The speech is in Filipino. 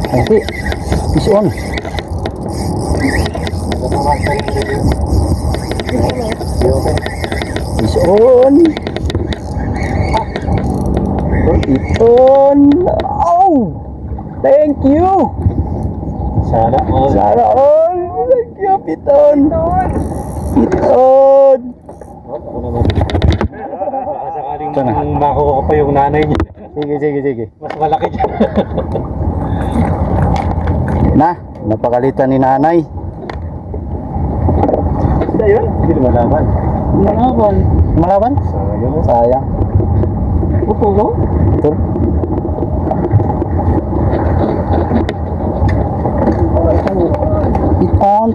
Nanti, fish on. Fish on. Piton. Oh, thank you. Sana all. Sana all. Thank you, Piton. Piton. Ako naman. Baka sakaling makuha ko pa yung nanay niya. Sige. Mas malaki dyan. Na, napakalitan ni nanay. Hindi yun. Hindi lumalaban. Malaban? Sayang. Upo mo? Ito. Piton.